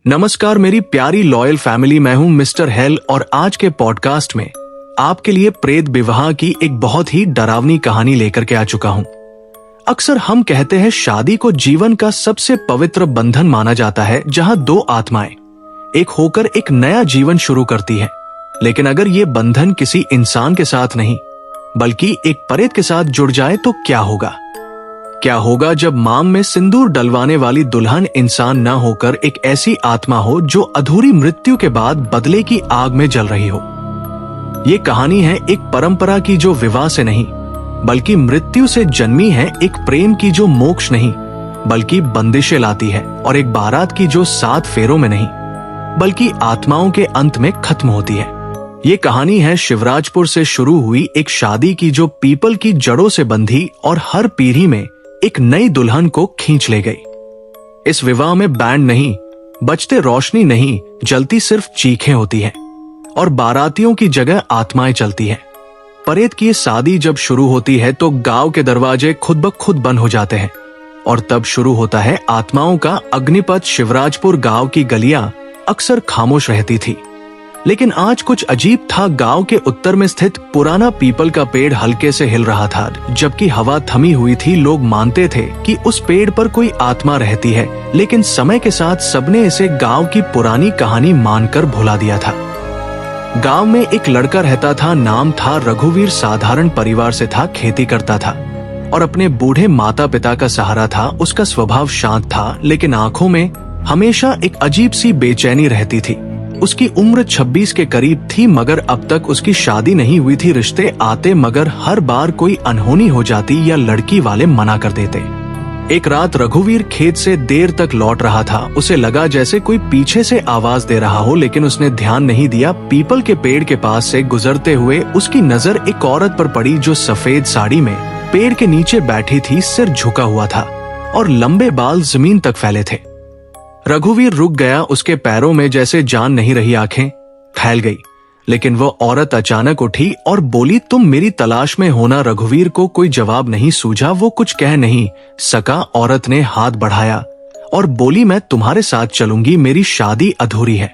नमस्कार मेरी प्यारी लॉयल फैमिली, मैं हूं मिस्टर हेल और आज के पॉडकास्ट में आपके लिए प्रेत विवाह की एक बहुत ही डरावनी कहानी लेकर के आ चुका हूं। अक्सर हम कहते हैं शादी को जीवन का सबसे पवित्र बंधन माना जाता है, जहां दो आत्माएं एक होकर एक नया जीवन शुरू करती हैं। लेकिन अगर ये बंधन किसी इंसान के साथ नहीं बल्कि एक प्रेत के साथ जुड़ जाए तो क्या होगा? क्या होगा जब मांग में सिंदूर डलवाने वाली दुल्हन इंसान न होकर एक ऐसी आत्मा हो जो अधूरी मृत्यु के बाद बदले की आग में जल रही हो? ये कहानी है एक परंपरा की जो विवाह से नहीं बल्कि मृत्यु से जन्मी है, एक प्रेम की जो मोक्ष नहीं बल्कि बंदिशें लाती है, और एक बारात की जो 7 फेरों में नहीं बल्कि आत्माओं के अंत में खत्म होती है। ये कहानी है शिवराजपुर से शुरू हुई एक शादी की जो पीपल की जड़ों से बंधी और हर पीढ़ी में एक नई दुल्हन को खींच ले गई। इस विवाह में बैंड नहीं बजते, रोशनी नहीं जलती, सिर्फ चीखें होती हैं और बारातियों की जगह आत्माएं चलती हैं। प्रेत की शादी जब शुरू होती है तो गांव के दरवाजे खुद ब खुद बंद हो जाते हैं और तब शुरू होता है आत्माओं का अग्निपथ। शिवराजपुर गांव की गलियां अक्सर खामोश रहती थी, लेकिन आज कुछ अजीब था। गांव के उत्तर में स्थित पुराना पीपल का पेड़ हल्के से हिल रहा था, जबकि हवा थमी हुई थी। लोग मानते थे कि उस पेड़ पर कोई आत्मा रहती है, लेकिन समय के साथ सबने इसे गांव की पुरानी कहानी मानकर भुला दिया था। गांव में एक लड़का रहता था, नाम था रघुवीर। साधारण परिवार से था, खेती करता था और अपने बूढ़े माता पिता का सहारा था। उसका स्वभाव शांत था, लेकिन आंखों में हमेशा एक अजीब सी बेचैनी रहती थी। उसकी उम्र 26 के करीब थी, मगर अब तक उसकी शादी नहीं हुई थी। रिश्ते आते मगर हर बार कोई अनहोनी हो जाती या लड़की वाले मना कर देते। एक रात रघुवीर खेत से देर तक लौट रहा था। उसे लगा जैसे कोई पीछे से आवाज दे रहा हो, लेकिन उसने ध्यान नहीं दिया। पीपल के पेड़ के पास से गुजरते हुए उसकी नजर एक औरत पर पड़ी जो सफेद साड़ी में पेड़ के नीचे बैठी थी। सिर झुका हुआ था और लंबे बाल जमीन तक फैले थे। रघुवीर रुक गया, उसके पैरों में जैसे जान नहीं रही। आंखें फैल गई, लेकिन वो औरत अचानक उठी और बोली, तुम मेरी तलाश में हो ना? रघुवीर को कोई जवाब नहीं सूझा, वो कुछ कह नहीं सका। औरत ने हाथ बढ़ाया और बोली, मैं तुम्हारे साथ चलूंगी, मेरी शादी अधूरी है।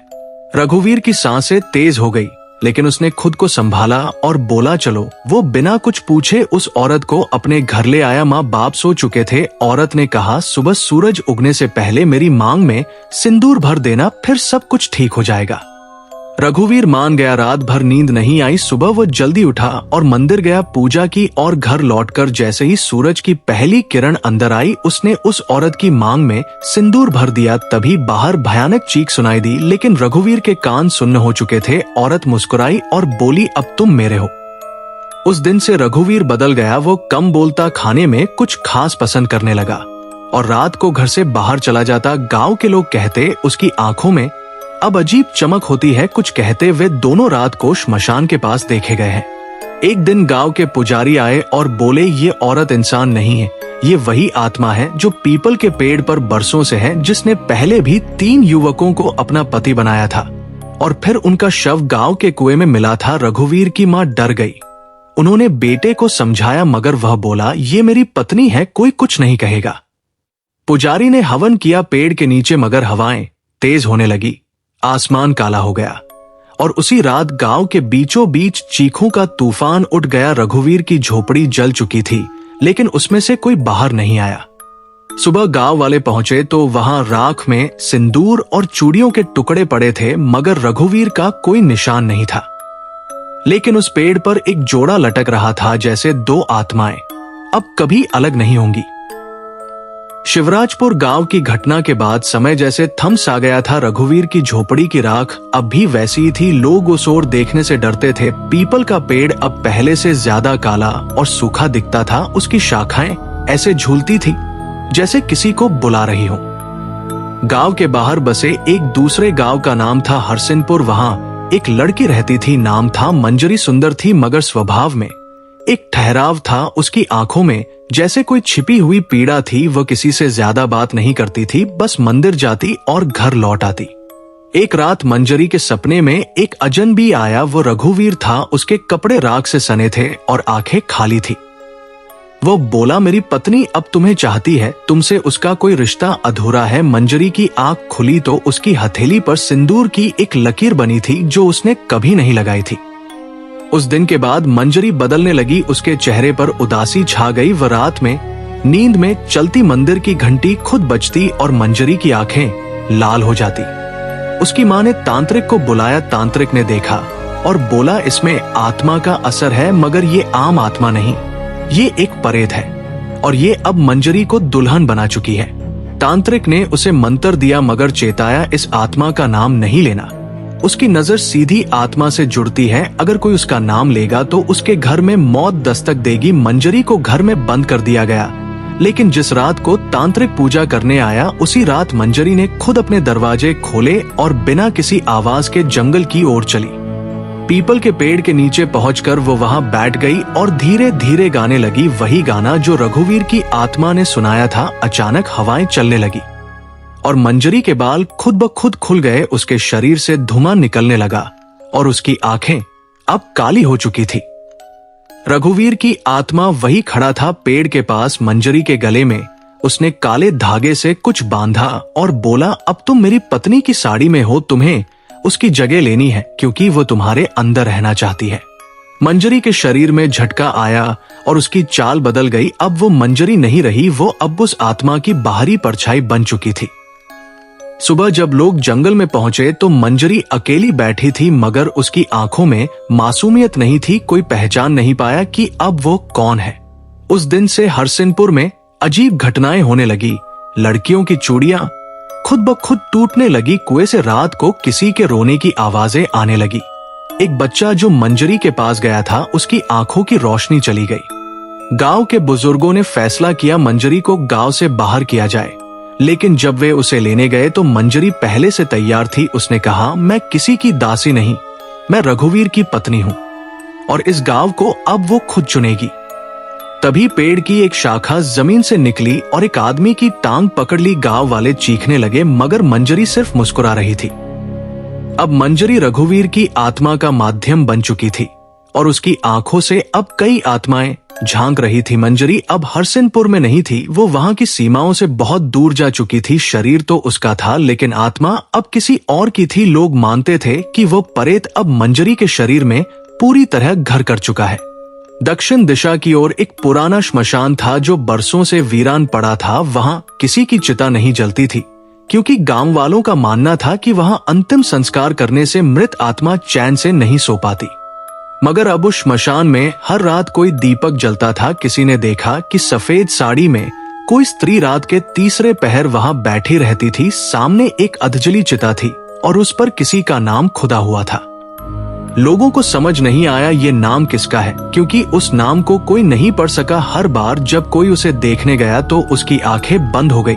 रघुवीर की सांसें तेज हो गई, लेकिन उसने खुद को संभाला और बोला, चलो। वो बिना कुछ पूछे उस औरत को अपने घर ले आया। माँ बाप सो चुके थे। औरत ने कहा, सुबह सूरज उगने से पहले मेरी मांग में सिंदूर भर देना, फिर सब कुछ ठीक हो जाएगा। रघुवीर मान गया। रात भर नींद नहीं आई। सुबह वो जल्दी उठा और मंदिर गया, पूजा की और घर लौटकर जैसे ही सूरज की पहली किरण अंदर आई, उसने उस औरत की मांग में सिंदूर भर दिया। तभी बाहर भयानक चीख सुनाई दी, लेकिन रघुवीर के कान सुन्न हो चुके थे। औरत मुस्कुराई और बोली, अब तुम मेरे हो। उस दिन से रघुवीर बदल गया। वो कम बोलता, खाने में कुछ खास पसंद करने लगा और रात को घर से बाहर चला जाता। गाँव के लोग कहते उसकी आंखों में अब अजीब चमक होती है। कुछ कहते वे दोनों रात को श्मशान के पास देखे गए हैं। एक दिन गांव के पुजारी आए और बोले, ये औरत इंसान नहीं है, ये वही आत्मा है जो पीपल के पेड़ पर बरसों से है, जिसने पहले भी 3 युवकों को अपना पति बनाया था और फिर उनका शव गांव के कुएं में मिला था। रघुवीर की मां डर गई। उन्होंने बेटे को समझाया, मगर वह बोला, ये मेरी पत्नी है, कोई कुछ नहीं कहेगा। पुजारी ने हवन किया पेड़ के नीचे, मगर हवाएं तेज होने लगी। आसमान काला हो गया और उसी रात गांव के बीचों बीच चीखों का तूफान उठ गया। रघुवीर की झोपड़ी जल चुकी थी, लेकिन उसमें से कोई बाहर नहीं आया। सुबह गांव वाले पहुंचे तो वहां राख में सिंदूर और चूड़ियों के टुकड़े पड़े थे, मगर रघुवीर का कोई निशान नहीं था। लेकिन उस पेड़ पर एक जोड़ा लटक रहा था, जैसे 2 आत्माएं अब कभी अलग नहीं होंगी। शिवराजपुर गांव की घटना के बाद समय जैसे थम सा गया था। रघुवीर की झोपड़ी की राख अब भी वैसी ही थी। लोग उस ओर देखने से डरते थे। पीपल का पेड़ अब पहले से ज्यादा काला और सूखा दिखता था। उसकी शाखाएं ऐसे झूलती थी जैसे किसी को बुला रही हो। गांव के बाहर बसे एक दूसरे गांव का नाम था हरसिनपुर। वहां एक लड़की रहती थी, नाम था मंजरी। सुंदर थी, मगर स्वभाव में एक ठहराव था। उसकी आंखों में जैसे कोई छिपी हुई पीड़ा थी। वह किसी से ज्यादा बात नहीं करती थी, बस मंदिर जाती और घर लौट आती। एक रात मंजरी के सपने में एक अजनबी आया। वो रघुवीर था। उसके कपड़े राख से सने थे और आंखें खाली थी। वो बोला, मेरी पत्नी अब तुम्हें चाहती है, तुमसे उसका कोई रिश्ता अधूरा है। मंजरी की आंख खुली तो उसकी हथेली पर सिंदूर की एक लकीर बनी थी जो उसने कभी नहीं लगाई थी। उस दिन के बाद मंजरी बदलने लगी, उसके चेहरे पर उदासी छा गई। वह रात में नींद में चलती मंदिर की घंटी खुद बजती और मंजरी की आंखें लाल हो जाती। उसकी माँ ने तांत्रिक को बुलाया। तांत्रिक ने देखा और बोला, इसमें आत्मा का असर है, मगर ये आम आत्मा नहीं, ये एक परेत है और ये अब मंजरी को दुल्हन बना चुकी है। तांत्रिक ने उसे मंत्र दिया मगर चेताया, इस आत्मा का नाम नहीं लेना। उसकी नजर सीधी आत्मा से जुड़ती है, अगर कोई उसका नाम लेगा तो उसके घर में मौत दस्तक देगी। मंजरी को घर में बंद कर दिया गया, लेकिन जिस रात को तांत्रिक पूजा करने आया उसी रात मंजरी ने खुद अपने दरवाजे खोले और बिना किसी आवाज के जंगल की ओर चली। पीपल के पेड़ के नीचे पहुंचकर वो वहां बैठ गई और धीरे धीरे गाने लगी, वही गाना जो रघुवीर की आत्मा ने सुनाया था। अचानक हवाएं चलने लगी और मंजरी के बाल खुद ब खुद खुल गए। उसके शरीर से धुआं निकलने लगा और उसकी आंखें अब काली हो चुकी थी। रघुवीर की आत्मा वही खड़ा था पेड़ के पास। मंजरी के गले में उसने काले धागे से कुछ बांधा और बोला, अब तुम मेरी पत्नी की साड़ी में हो, तुम्हें उसकी जगह लेनी है क्योंकि वो तुम्हारे अंदर रहना चाहती है। मंजरी के शरीर में झटका आया और उसकी चाल बदल गई। अब वो मंजरी नहीं रही, वो अब उस आत्मा की बाहरी परछाई बन चुकी थी। सुबह जब लोग जंगल में पहुंचे तो मंजरी अकेली बैठी थी, मगर उसकी आंखों में मासूमियत नहीं थी। कोई पहचान नहीं पाया कि अब वो कौन है। उस दिन से हरसिनपुर में अजीब घटनाएं होने लगी। लड़कियों की चूड़ियां खुद ब खुद टूटने लगी। कुएं से रात को किसी के रोने की आवाजें आने लगी। एक बच्चा जो मंजरी के पास गया था, उसकी आंखों की रोशनी चली गई। गांव के बुजुर्गों ने फैसला किया मंजरी को गांव से बाहर किया जाए, लेकिन जब वे उसे लेने गए तो मंजरी पहले से तैयार थी। उसने कहा, मैं किसी की दासी नहीं, मैं रघुवीर की पत्नी हूं और इस गांव को अब वो खुद चुनेगी। तभी पेड़ की एक शाखा जमीन से निकली और एक आदमी की टांग पकड़ ली। गांव वाले चीखने लगे, मगर मंजरी सिर्फ मुस्कुरा रही थी। अब मंजरी रघुवीर की आत्मा का माध्यम बन चुकी थी और उसकी आंखों से अब कई आत्माएं झांक रही थी। मंजरी अब हरसिनपुर में नहीं थी, वो वहां की सीमाओं से बहुत दूर जा चुकी थी। शरीर तो उसका था, लेकिन आत्मा अब किसी और की थी। लोग मानते थे कि वो परेत अब मंजरी के शरीर में पूरी तरह घर कर चुका है। दक्षिण दिशा की ओर एक पुराना श्मशान था जो बरसों से वीरान पड़ा था। वहां किसी की चिता नहीं जलती थी क्योंकि गांव वालों का मानना था कि वहां अंतिम संस्कार करने से मृत आत्मा चैन से नहीं सो पाती। मगर अब उस श्मशान में हर रात कोई दीपक जलता था। किसी ने देखा कि सफेद साड़ी में कोई स्त्री रात के तीसरे पहर वहां बैठी रहती थी। सामने एक अधजली चिता थी और उस पर किसी का नाम खुदा हुआ था। लोगों को समझ नहीं आया ये नाम किसका है, क्योंकि उस नाम को कोई नहीं पढ़ सका। हर बार जब कोई उसे देखने गया तो उसकी आंखें बंद हो गई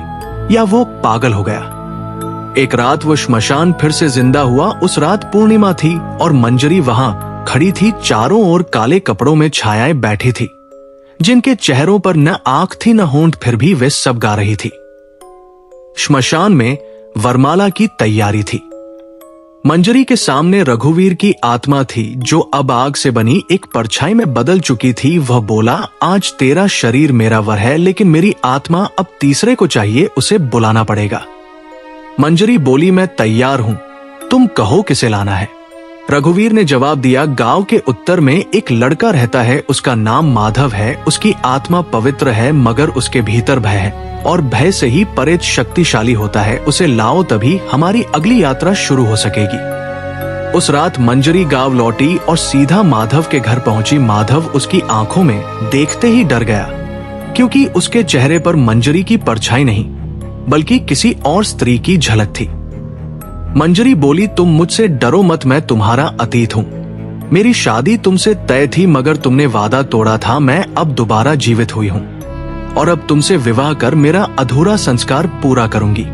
या वो पागल हो गया। एक रात वो श्मशान फिर से जिंदा हुआ। उस रात पूर्णिमा थी और मंजरी वहां खड़ी थी। चारों ओर काले कपड़ों में छायाएं बैठी थी, जिनके चेहरों पर न आंख थी न होंठ, फिर भी वे सब गा रही थी। श्मशान में वरमाला की तैयारी थी। मंजरी के सामने रघुवीर की आत्मा थी जो अब आग से बनी एक परछाई में बदल चुकी थी। वह बोला, आज तेरा शरीर मेरा वर है, लेकिन मेरी आत्मा अब तीसरे को चाहिए, उसे बुलाना पड़ेगा। मंजरी बोली, मैं तैयार हूं, तुम कहो किसे लाना है। रघुवीर ने जवाब दिया, गांव के उत्तर में एक लड़का रहता है, उसका नाम माधव है। उसकी आत्मा पवित्र है, मगर उसके भीतर भय है और भय से ही परेत शक्तिशाली होता है। उसे लाओ, तभी हमारी अगली यात्रा शुरू हो सकेगी। उस रात मंजरी गांव लौटी और सीधा माधव के घर पहुंची। माधव उसकी आंखों में देखते ही डर गया, क्योंकि उसके चेहरे पर मंजरी की परछाई नहीं बल्कि किसी और स्त्री की झलक थी। मंजरी बोली, तुम मुझसे डरो मत, मैं तुम्हारा अतीत हूं। मेरी शादी तुमसे तय थी, मगर तुमने वादा तोड़ा था। मैं अब दोबारा जीवित हुई हूं और अब तुमसे विवाह कर मेरा अधूरा संस्कार पूरा करूंगी।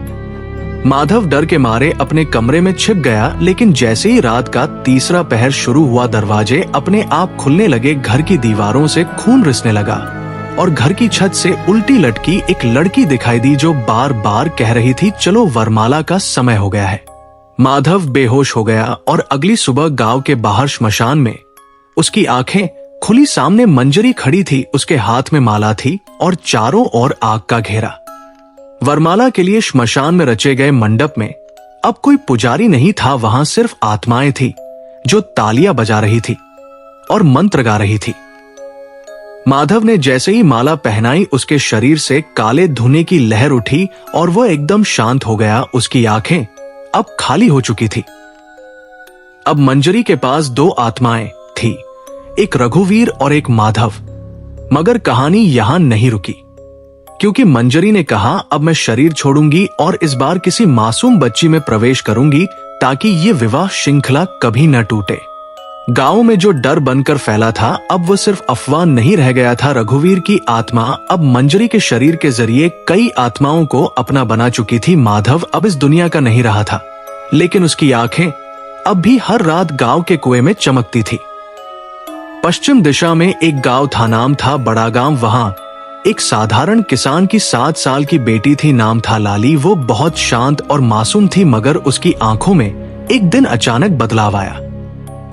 माधव डर के मारे अपने कमरे में छिप गया, लेकिन जैसे ही रात का तीसरा पहर शुरू हुआ, दरवाजे अपने आप खुलने लगे। घर की दीवारों से खून रिसने लगा और घर की छत से उल्टी लटकी एक लड़की दिखाई दी जो बार बार कह रही थी, चलो वरमाला का समय हो गया है। माधव बेहोश हो गया और अगली सुबह गांव के बाहर श्मशान में उसकी आंखें खुली सामने मंजरी खड़ी थी, उसके हाथ में माला थी और चारों ओर आग का घेरा। वरमाला के लिए श्मशान में रचे गए मंडप में अब कोई पुजारी नहीं था, वहां सिर्फ आत्माएं थी जो तालियां बजा रही थी और मंत्र गा रही थी। माधव ने जैसे ही माला पहनाई, उसके शरीर से काले धुएं की लहर उठी और वह एकदम शांत हो गया। उसकी आंखें अब खाली हो चुकी थी। अब मंजरी के पास दो आत्माएं थी, एक रघुवीर और एक माधव। मगर कहानी यहां नहीं रुकी, क्योंकि मंजरी ने कहा, अब मैं शरीर छोड़ूंगी और इस बार किसी मासूम बच्ची में प्रवेश करूंगी ताकि ये विवाह श्रृंखला कभी न टूटे। गांव में जो डर बनकर फैला था, अब वो सिर्फ अफवाह नहीं रह गया था। रघुवीर की आत्मा अब मंजरी के शरीर के जरिए कई आत्माओं को अपना बना चुकी थी। माधव अब इस दुनिया का नहीं रहा था, लेकिन उसकी आंखें अब भी हर रात गांव के कुएं में चमकती थी। पश्चिम दिशा में एक गांव था, नाम था बड़ा गांव। वहां एक साधारण किसान की 7 साल की बेटी थी, नाम था लाली। वो बहुत शांत और मासूम थी, मगर उसकी आंखों में एक दिन अचानक बदलाव आया।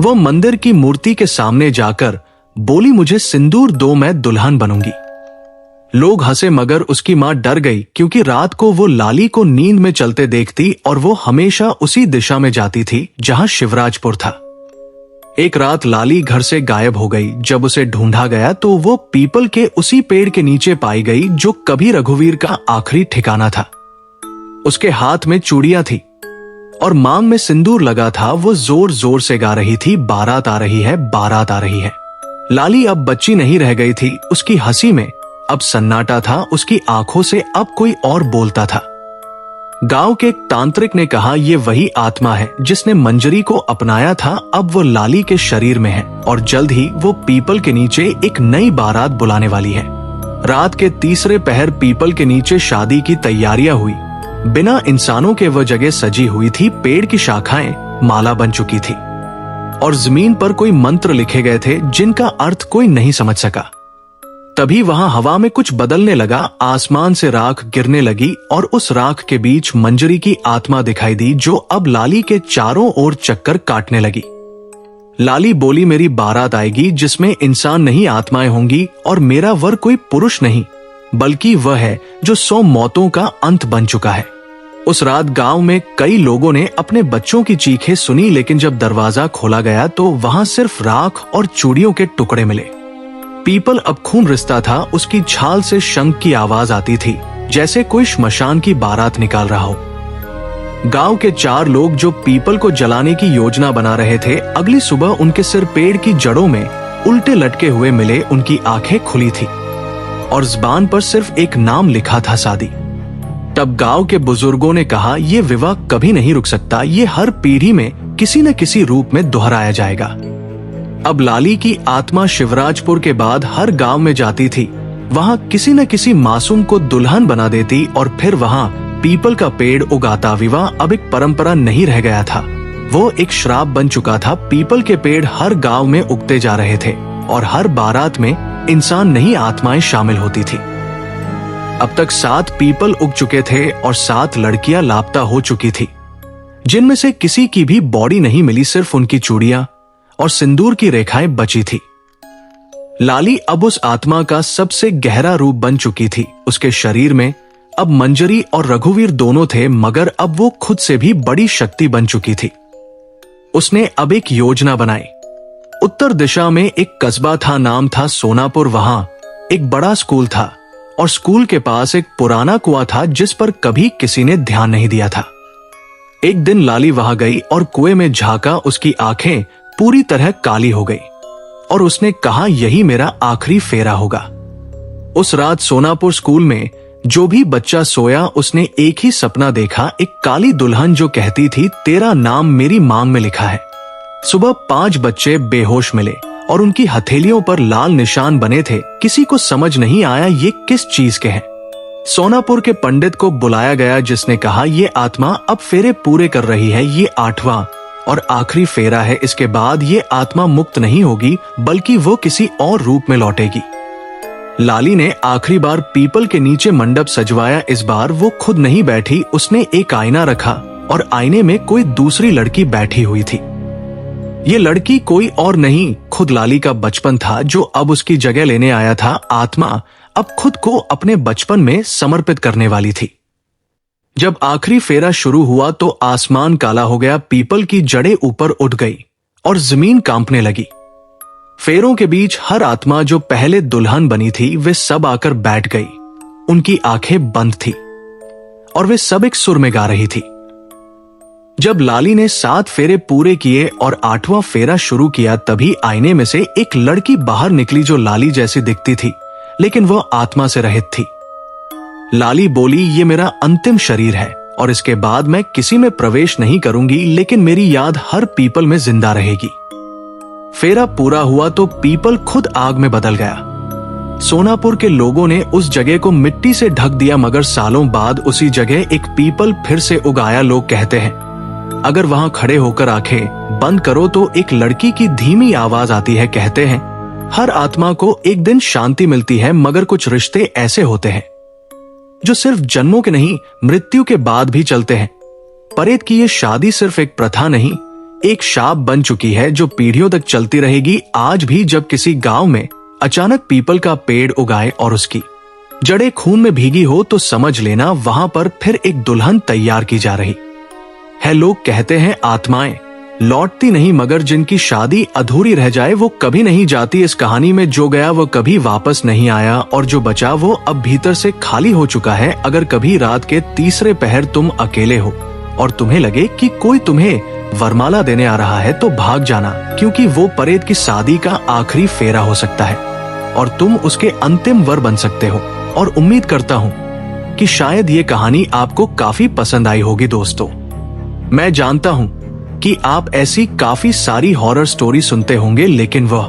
वो मंदिर की मूर्ति के सामने जाकर बोली, मुझे सिंदूर दो, मैं दुल्हन बनूंगी। लोग हंसे, मगर उसकी मां डर गई, क्योंकि रात को वो लाली को नींद में चलते देखती और वो हमेशा उसी दिशा में जाती थी जहां शिवराजपुर था। एक रात लाली घर से गायब हो गई। जब उसे ढूंढा गया तो वो पीपल के उसी पेड़ के नीचे पाई गई जो कभी रघुवीर का आखिरी ठिकाना था। उसके हाथ में चूड़ियां थी और मांग में सिंदूर लगा था। वो जोर जोर से गा रही थी, बारात आ रही है, बारात आ रही है। लाली अब बच्ची नहीं रह गई थी, उसकी हंसी में अब सन्नाटा था, उसकी आंखों से अब कोई और बोलता था। गांव के एक तांत्रिक ने कहा, ये वही आत्मा है जिसने मंजरी को अपनाया था। अब वो लाली के शरीर में है और जल्द ही वो पीपल के नीचे एक नई बारात बुलाने वाली है। रात के तीसरे पहर पीपल के नीचे शादी की तैयारियां हुई। बिना इंसानों के वह जगह सजी हुई थी। पेड़ की शाखाएं माला बन चुकी थी और जमीन पर कोई मंत्र लिखे गए थे जिनका अर्थ कोई नहीं समझ सका। तभी वहां हवा में कुछ बदलने लगा, आसमान से राख गिरने लगी और उस राख के बीच मंजरी की आत्मा दिखाई दी, जो अब लाली के चारों ओर चक्कर काटने लगी। लाली बोली, मेरी बारात आएगी जिसमें इंसान नहीं आत्माएं होंगी, और मेरा वर कोई पुरुष नहीं बल्कि वह है जो 100 मौतों का अंत बन चुका है। उस रात गांव में कई लोगों ने अपने बच्चों की चीखें सुनी, लेकिन जब दरवाजा खोला गया तो वहां सिर्फ राख और चूड़ियों के टुकड़े मिले। पीपल अब खून रिसता था, उसकी छाल से शंख की आवाज आती थी, जैसे कोई श्मशान की बारात निकाल रहा हो। गांव के 4 लोग जो पीपल को जलाने की योजना बना रहे थे, अगली सुबह उनके सिर पेड़ की जड़ों में उल्टे लटके हुए मिले। उनकी आंखें खुली थी और जुबान पर सिर्फ एक नाम लिखा था, शादी। तब गांव के बुजुर्गों ने कहा, ये विवाह कभी नहीं रुक सकता, ये हर पीढ़ी में किसी न किसी रूप में दोहराया जाएगा। अब लाली की आत्मा शिवराजपुर के बाद हर गांव में जाती थी, वहां किसी न किसी मासूम को दुल्हन बना देती और फिर वहां पीपल का पेड़ उगाता। विवाह अब एक परंपरा नहीं रह गया था, वो एक श्राप बन चुका था। पीपल के पेड़ हर गांव में उगते जा रहे थे और हर बारात में इंसान नहीं आत्माएं शामिल होती थी। अब तक 7 पीपल उग चुके थे और 7 लड़कियां लापता हो चुकी थी, जिनमें से किसी की भी बॉडी नहीं मिली, सिर्फ उनकी चूड़ियां और सिंदूर की रेखाएं बची थी। लाली अब उस आत्मा का सबसे गहरा रूप बन चुकी थी। उसके शरीर में अब मंजरी और रघुवीर दोनों थे, मगर अब वो खुद से भी बड़ी शक्ति बन चुकी थी। उसने अब एक योजना बनाई। उत्तर दिशा में एक कस्बा था, नाम था सोनापुर। वहां एक बड़ा स्कूल था और स्कूल के पास एक पुराना कुआं था जिस पर कभी किसी ने ध्यान नहीं दिया था। एक दिन लाली वहां गई और कुएं में झांका। उसकी आंखें पूरी तरह काली हो गई और उसने कहा, यही मेरा आखिरी फेरा होगा। उस रात सोनापुर स्कूल में जो भी बच्चा सोया, उसने एक ही सपना देखा, एक काली दुल्हन जो कहती थी, तेरा नाम मेरी मांग में लिखा है। सुबह 5 बच्चे बेहोश मिले और उनकी हथेलियों पर लाल निशान बने थे। किसी को समझ नहीं आया ये किस चीज के हैं। सोनापुर के पंडित को बुलाया गया, जिसने कहा, ये आत्मा अब फेरे पूरे कर रही है, ये 8वां और आखिरी फेरा है। इसके बाद ये आत्मा मुक्त नहीं होगी, बल्कि वो किसी और रूप में लौटेगी। लाली ने आखिरी बार पीपल के नीचे मंडप सजवाया। इस बार वो खुद नहीं बैठी, उसने एक आईना रखा और आईने में कोई दूसरी लड़की बैठी हुई थी। ये लड़की कोई और नहीं, खुद लाली का बचपन था जो अब उसकी जगह लेने आया था। आत्मा अब खुद को अपने बचपन में समर्पित करने वाली थी। जब आखिरी फेरा शुरू हुआ तो आसमान काला हो गया, पीपल की जड़ें ऊपर उठ गई और जमीन कांपने लगी। फेरों के बीच हर आत्मा जो पहले दुल्हन बनी थी वे सब आकर बैठ गई। उनकी आंखें बंद थी और वे सब एक सुर में गा रही थी। जब लाली ने 7 फेरे पूरे किए और 8वां फेरा शुरू किया तभी आईने में से एक लड़की बाहर निकली जो लाली जैसी दिखती थी, लेकिन वह आत्मा से रहित थी। लाली बोली, ये मेरा अंतिम शरीर है और इसके बाद मैं किसी में प्रवेश नहीं करूंगी, लेकिन मेरी याद हर पीपल में जिंदा रहेगी। फेरा पूरा हुआ तो पीपल खुद आग में बदल गया। सोनापुर के लोगों ने उस जगह को मिट्टी से ढक दिया, मगर सालों बाद उसी जगह एक पीपल फिर से उगाया। लोग कहते हैं अगर वहां खड़े होकर आंखें बंद करो तो एक लड़की की धीमी आवाज आती है। कहते हैं हर आत्मा को एक दिन शांति मिलती है, मगर कुछ रिश्ते ऐसे होते हैं जो सिर्फ जन्मों के नहीं मृत्यु के बाद भी चलते हैं। परेत की ये शादी सिर्फ एक प्रथा नहीं, एक शाप बन चुकी है जो पीढ़ियों तक चलती रहेगी। आज भी जब किसी गांव में अचानक पीपल का पेड़ उगाए और उसकी जड़ें खून में भीगी हो तो समझ लेना वहां पर फिर एक दुल्हन तैयार की जा रही है। लोग कहते हैं आत्माएं लौटती नहीं, मगर जिनकी शादी अधूरी रह जाए वो कभी नहीं जाती। इस कहानी में जो गया वो कभी वापस नहीं आया और जो बचा वो अब भीतर से खाली हो चुका है। अगर कभी रात के तीसरे पहर तुम अकेले हो और तुम्हें लगे कि कोई तुम्हें वरमाला देने आ रहा है तो भाग जाना, क्योंकि वो परेत की शादी का आखिरी फेरा हो सकता है और तुम उसके अंतिम वर बन सकते हो। और उम्मीद करता हूं कि शायद ये कहानी आपको काफी पसंद आई होगी। दोस्तों, मैं जानता हूं कि आप ऐसी काफी सारी हॉरर स्टोरी सुनते होंगे, लेकिन वह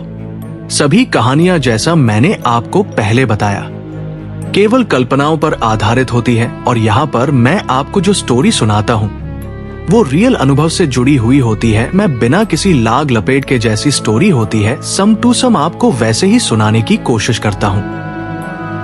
सभी कहानियां जैसा मैंने आपको पहले बताया केवल कल्पनाओं पर आधारित होती है। और यहाँ पर मैं आपको जो स्टोरी सुनाता हूँ वो रियल अनुभव से जुड़ी हुई होती है। मैं बिना किसी लाग लपेट के जैसी स्टोरी होती है सम टू सम आपको वैसे ही सुनाने की कोशिश करता हूँ।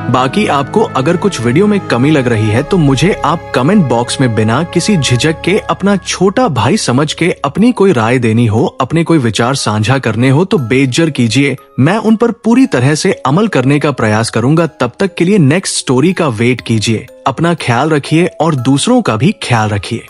बाकी आपको अगर कुछ वीडियो में कमी लग रही है तो मुझे आप कमेंट बॉक्स में बिना किसी झिझक के अपना छोटा भाई समझ के अपनी कोई राय देनी हो, अपने कोई विचार साझा करने हो तो बेझिझक कीजिए। मैं उन पर पूरी तरह से अमल करने का प्रयास करूंगा। तब तक के लिए नेक्स्ट स्टोरी का वेट कीजिए। अपना ख्याल रखिए और दूसरों का भी ख्याल रखिए।